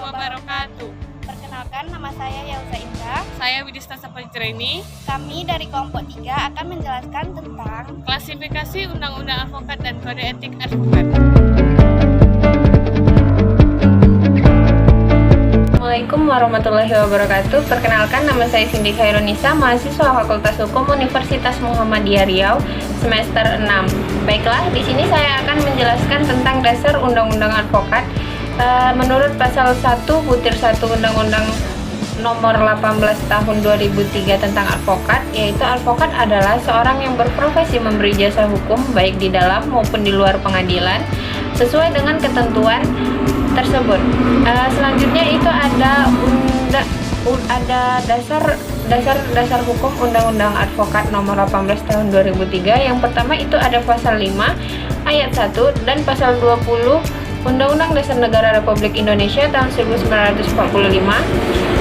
wabarakatuh. Perkenalkan, nama saya Yauza Indra. Saya Widista Sapajreni. Kami dari kelompok 3 akan menjelaskan tentang klasifikasi Undang-Undang Advokat dan Kode Etik Advokat. Assalamualaikum warahmatullahi wabarakatuh. Perkenalkan, nama saya Cindy Khairunisa, mahasiswa Fakultas Hukum Universitas Muhammadiyah Riau, semester 6. Baiklah, di sini saya akan menjelaskan tentang dasar Undang-Undang Advokat. Menurut pasal 1 butir 1 Undang-Undang nomor 18 tahun 2003 tentang advokat, yaitu advokat adalah seorang yang berprofesi memberi jasa hukum baik di dalam maupun di luar pengadilan sesuai dengan ketentuan tersebut. Selanjutnya itu ada dasar hukum Undang-Undang Advokat nomor 18 tahun 2003. Yang pertama itu ada pasal 5 ayat 1 dan pasal 20 Undang-Undang Dasar Negara Republik Indonesia tahun 1945.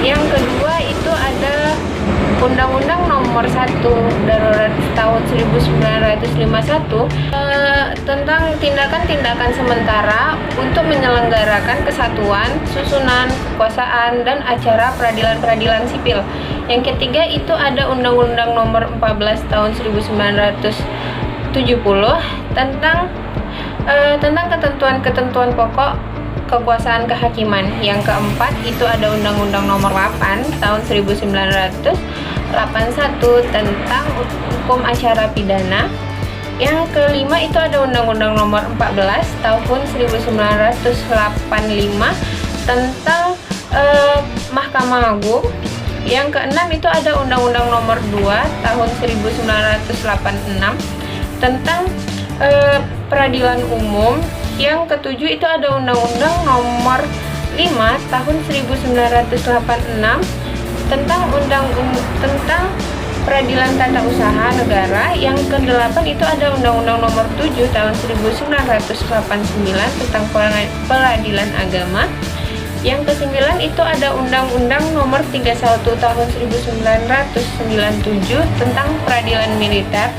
Yang kedua itu ada Undang-Undang nomor 1 darurat tahun 1951 tentang tindakan-tindakan sementara untuk menyelenggarakan kesatuan, susunan, kekuasaan, dan acara peradilan-peradilan sipil. Yang ketiga itu ada Undang-Undang nomor 14 tahun 1970 tentang ketentuan-ketentuan pokok kekuasaan kehakiman. Yang keempat itu ada Undang-Undang nomor 8 tahun 1981 tentang hukum acara pidana. Yang kelima itu ada Undang-Undang nomor 14 tahun 1985 tentang Mahkamah Agung. Yang keenam itu ada Undang-Undang nomor 2 tahun 1986 tentang peradilan umum. Yang ketujuh itu ada Undang-Undang nomor 5 tahun 1986 tentang peradilan tata usaha negara. Yang kedelapan itu ada Undang-Undang nomor 7 tahun 1989 tentang peradilan agama. Yang kesembilan itu ada Undang-Undang nomor 31 tahun 1997 tentang peradilan militer.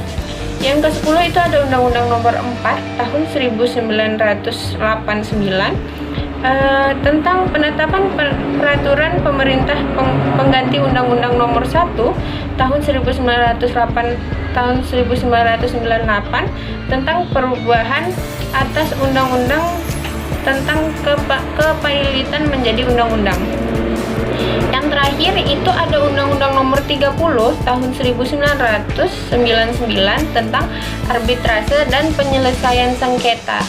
Yang ke-10 itu ada Undang-Undang nomor 4 tahun 1989 tentang penetapan peraturan pemerintah pengganti Undang-Undang nomor 1 tahun 1998 tentang perubahan atas undang-undang tentang kepailitan menjadi undang-undang. Yang terakhir itu ada Undang-Undang nomor 30 tahun 1999 tentang arbitrase dan penyelesaian sengketa.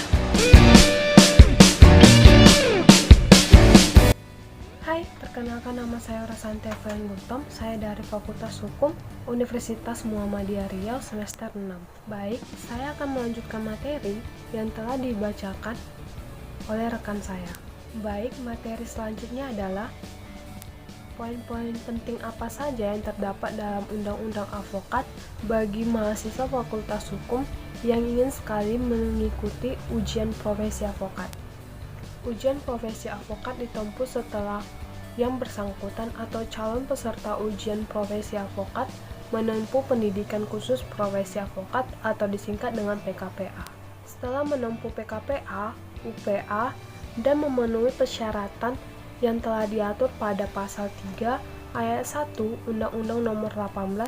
Hai, perkenalkan, nama saya Rasanti Evelyn Gultom. Saya dari Fakultas Hukum Universitas Muhammadiyah Riau semester 6. Baik, saya akan melanjutkan materi yang telah dibacakan oleh rekan saya. Baik, materi selanjutnya adalah poin-poin penting apa saja yang terdapat dalam Undang-Undang Advokat bagi mahasiswa Fakultas Hukum yang ingin sekali mengikuti ujian profesi advokat. Ujian profesi advokat ditempuh setelah yang bersangkutan atau calon peserta ujian profesi advokat menempuh pendidikan khusus profesi advokat atau disingkat dengan PKPA. Setelah menempuh PKPA, UPA, dan memenuhi persyaratan yang telah diatur pada pasal 3 ayat 1 Undang-Undang nomor 18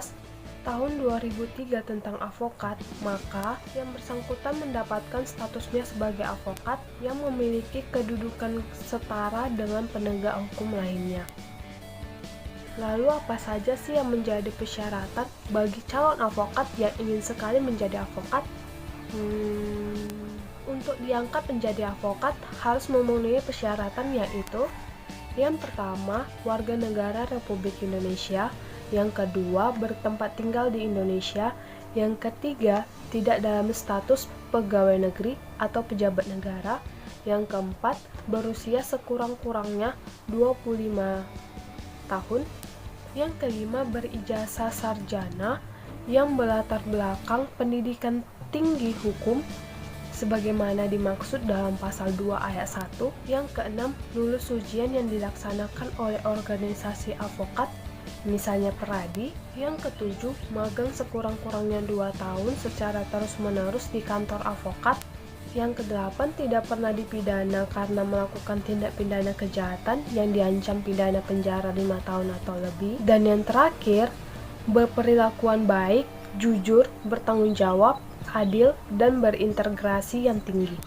tahun 2003 tentang advokat, maka yang bersangkutan mendapatkan statusnya sebagai advokat yang memiliki kedudukan setara dengan penegak hukum lainnya. Lalu apa saja sih yang menjadi persyaratan bagi calon advokat yang ingin sekali menjadi advokat? Untuk diangkat menjadi advokat harus memenuhi persyaratan, yaitu yang pertama, warga negara Republik Indonesia. Yang kedua, bertempat tinggal di Indonesia. Yang ketiga, tidak dalam status pegawai negeri atau pejabat negara. Yang keempat, berusia sekurang-kurangnya 25 tahun. Yang kelima, berijazah sarjana yang berlatar belakang pendidikan tinggi hukum sebagaimana dimaksud dalam pasal 2 ayat 1. Yang keenam, lulus ujian yang dilaksanakan oleh organisasi advokat, misalnya Peradi. Yang ketujuh, magang sekurang-kurangnya 2 tahun secara terus-menerus di kantor advokat. Yang kedelapan, tidak pernah dipidana karena melakukan tindak pidana kejahatan yang diancam pidana penjara 5 tahun atau lebih. Dan yang terakhir, berperilakuan baik, jujur, bertanggung jawab, adil, dan berintegrasi yang tinggi.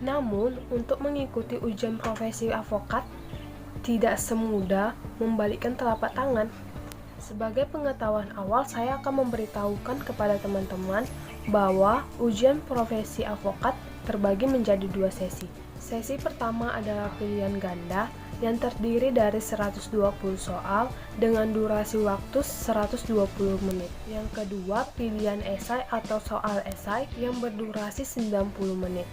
Namun, untuk mengikuti ujian profesi advokat, tidak semudah membalikkan telapak tangan. Sebagai pengetahuan awal, saya akan memberitahukan kepada teman-teman bahwa ujian profesi advokat terbagi menjadi 2 sesi. Sesi pertama adalah pilihan ganda yang terdiri dari 120 soal dengan durasi waktu 120 menit. Yang kedua, pilihan esai atau soal esai yang berdurasi 90 menit.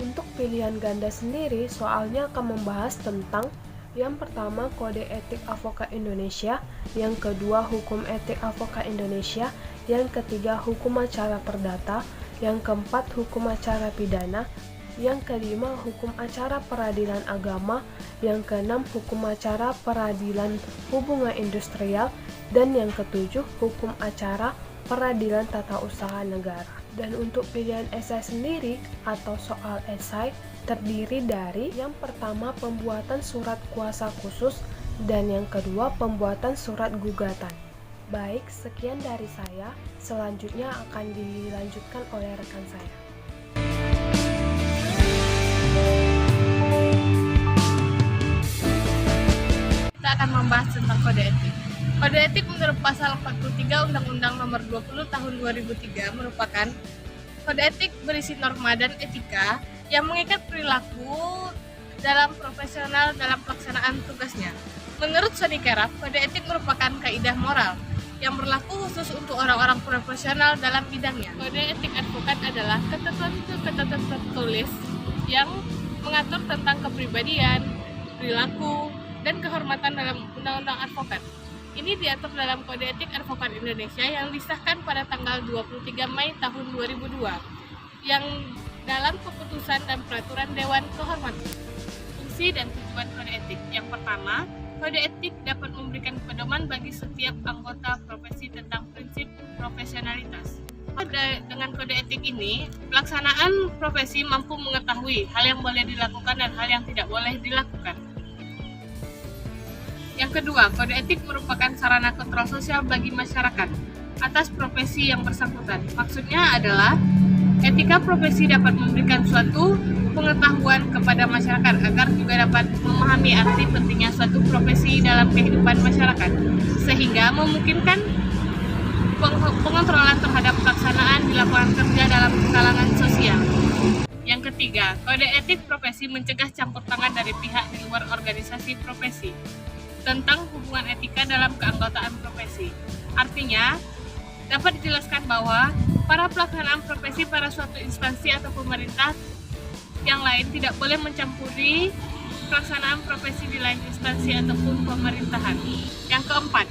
Untuk pilihan ganda sendiri, soalnya akan membahas tentang yang pertama, Kode Etik Advokat Indonesia, yang kedua, Hukum Etik Advokat Indonesia, yang ketiga, Hukum Acara Perdata, yang keempat, Hukum Acara Pidana, yang kelima, Hukum Acara Peradilan Agama, yang keenam, Hukum Acara Peradilan Hubungan Industrial, dan yang ketujuh, Hukum Acara Peradilan Tata Usaha Negara. Dan untuk pilihan esai sendiri atau soal esai terdiri dari yang pertama pembuatan surat kuasa khusus dan yang kedua pembuatan surat gugatan. Baik, sekian dari saya. Selanjutnya akan dilanjutkan oleh rekan saya. Kita akan membahas tentang kode etik. Kode etik menurut pasal 43 Undang-Undang Nomor 20 Tahun 2003 merupakan kode etik berisi norma dan etika yang mengikat perilaku dalam profesional dalam pelaksanaan tugasnya. Menurut Sony Keraf, kode etik merupakan kaidah moral yang berlaku khusus untuk orang-orang profesional dalam bidangnya. Kode etik advokat adalah ketentuan tertulis yang mengatur tentang kepribadian, perilaku, dan kehormatan dalam Undang-Undang Advokat. Ini diatur dalam Kode Etik Advokat Indonesia yang disahkan pada tanggal 23 Mei tahun 2002 yang dalam keputusan dan peraturan Dewan Kehormatan. Fungsi dan tujuan kode etik. Yang pertama, kode etik dapat memberikan pedoman bagi setiap anggota profesi tentang prinsip profesionalitas. Dengan kode etik ini, pelaksanaan profesi mampu mengetahui hal yang boleh dilakukan dan hal yang tidak boleh dilakukan. Yang kedua, kode etik merupakan sarana kontrol sosial bagi masyarakat atas profesi yang bersangkutan. Maksudnya adalah etika profesi dapat memberikan suatu pengetahuan kepada masyarakat agar juga dapat memahami arti pentingnya suatu profesi dalam kehidupan masyarakat, sehingga memungkinkan pengontrolan terhadap pelaksanaan di lapangan kerja dalam kalangan sosial. Yang ketiga, kode etik profesi mencegah campur tangan dari pihak di luar organisasi profesi tentang hubungan etika dalam keanggotaan profesi. Artinya, dapat dijelaskan bahwa para pelaksanaan profesi pada suatu instansi atau pemerintah yang lain tidak boleh mencampuri pelaksanaan profesi di lain instansi ataupun pemerintahan. Yang keempat,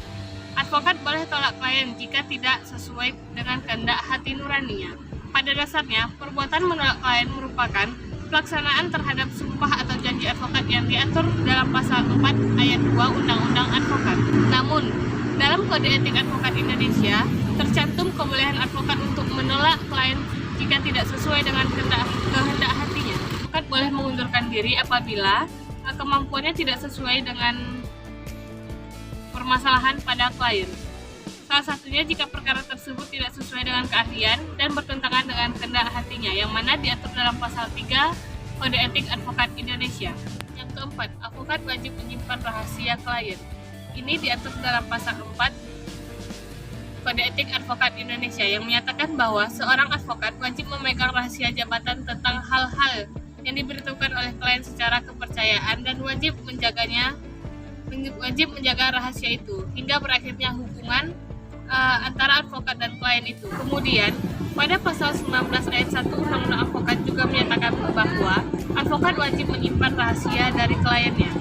advokat boleh tolak klien jika tidak sesuai dengan kehendak hati nuraninya. Pada dasarnya, perbuatan menolak klien merupakan pelaksanaan terhadap sumpah atau janji advokat yang diatur dalam pasal 4 ayat 2 Undang-Undang Advokat. Namun, dalam Kode Etik Advokat Indonesia, tercantum kebolehan advokat untuk menolak klien jika tidak sesuai dengan kehendak hatinya. Advokat boleh mengundurkan diri apabila kemampuannya tidak sesuai dengan permasalahan pada klien. Salah satunya jika perkara tersebut tidak sesuai dengan keahlian dan bertentangan dengan kehendak hatinya, yang mana diatur dalam pasal 3 Kode Etik Advokat Indonesia. Yang keempat, advokat wajib menyimpan rahasia klien. Ini diatur dalam pasal 4 Kode Etik Advokat Indonesia yang menyatakan bahwa seorang advokat wajib memegang rahasia jabatan tentang hal-hal yang diberitahukan oleh klien secara kepercayaan dan wajib menjaga rahasia itu hingga berakhirnya hubungan antara advokat dan klien itu. Kemudian, pada pasal 19 ayat 1 Undang-Undang Advokat juga menyatakan bahwa advokat wajib menyimpan rahasia dari kliennya.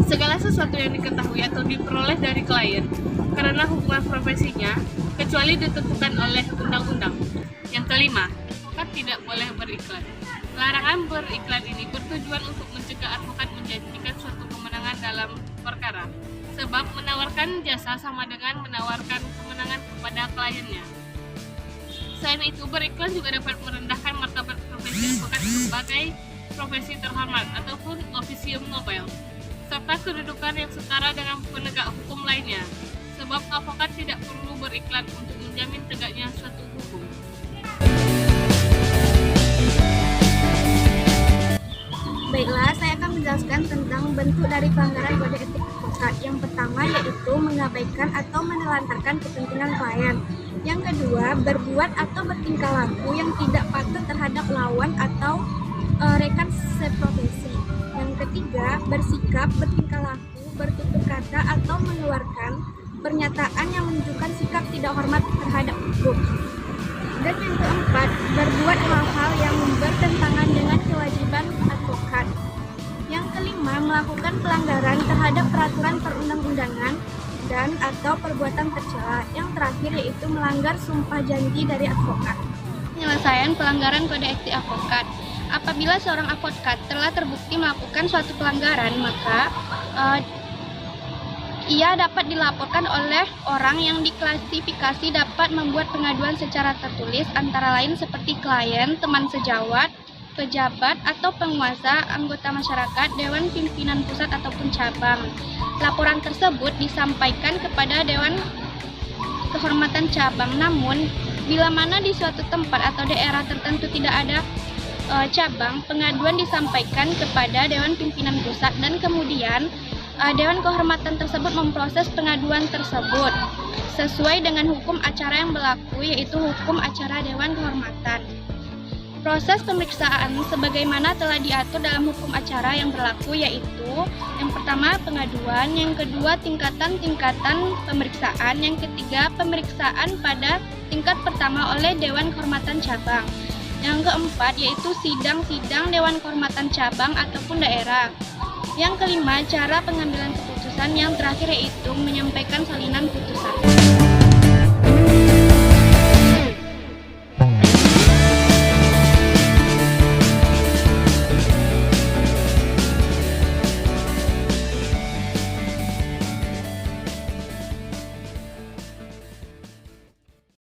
Segala sesuatu yang diketahui atau diperoleh dari klien karena hubungan profesinya, kecuali ditentukan oleh undang-undang. Yang kelima, advokat tidak boleh beriklan. Larangan beriklan ini bertujuan untuk mencegah advokat menjanjikan suatu kemenangan dalam perkara, sebab menawarkan jasa sama dengan menawarkan kemenangan kepada kliennya. Selain itu, beriklan juga dapat merendahkan martabat profesi advokat sebagai profesi terhormat ataupun officium nobile, serta kedudukan yang setara dengan penegak hukum lainnya, sebab advokat tidak perlu beriklan untuk menjamin tegaknya suatu hukum. Baiklah, saya akan menjelaskan tentang bentuk dari pelanggaran kode etik advokat. Yang pertama yaitu mengabaikan atau menelantarkan kepentingan klien. Yang kedua, berbuat atau bertingkah laku yang tidak patuh terhadap lawan atau rekan seprofesi. Yang ketiga, bersikap, bertingkah laku, bertutur kata atau mengeluarkan pernyataan yang menunjukkan sikap tidak hormat terhadap hukum. Dan yang keempat, berbuat hal-hal yang bertentangan dengan kewajiban advokat. Yang kelima, melakukan pelanggaran terhadap peraturan perundang-undangan dan atau perbuatan tercela. Yang terakhir yaitu melanggar sumpah janji dari advokat. Penyelesaian pelanggaran kode etik advokat. Apabila seorang advokat telah terbukti melakukan suatu pelanggaran, maka ia dapat dilaporkan oleh orang yang diklasifikasi dapat membuat pengaduan secara tertulis, antara lain seperti klien, teman sejawat, pejabat atau penguasa, anggota masyarakat, dewan pimpinan pusat ataupun cabang. Laporan tersebut disampaikan kepada Dewan Kehormatan Cabang. Namun, bila mana di suatu tempat atau daerah tertentu tidak ada cabang, pengaduan disampaikan kepada Dewan Pimpinan Pusat dan kemudian Dewan Kehormatan tersebut memproses pengaduan tersebut sesuai dengan hukum acara yang berlaku, yaitu hukum acara Dewan Kehormatan. Proses pemeriksaan sebagaimana telah diatur dalam hukum acara yang berlaku, yaitu yang pertama pengaduan, yang kedua tingkatan-tingkatan pemeriksaan, yang ketiga pemeriksaan pada tingkat pertama oleh Dewan Kehormatan Cabang, yang keempat yaitu sidang-sidang Dewan Kehormatan Cabang ataupun daerah, yang kelima cara pengambilan keputusan, yang terakhir yaitu menyampaikan salinan putusan.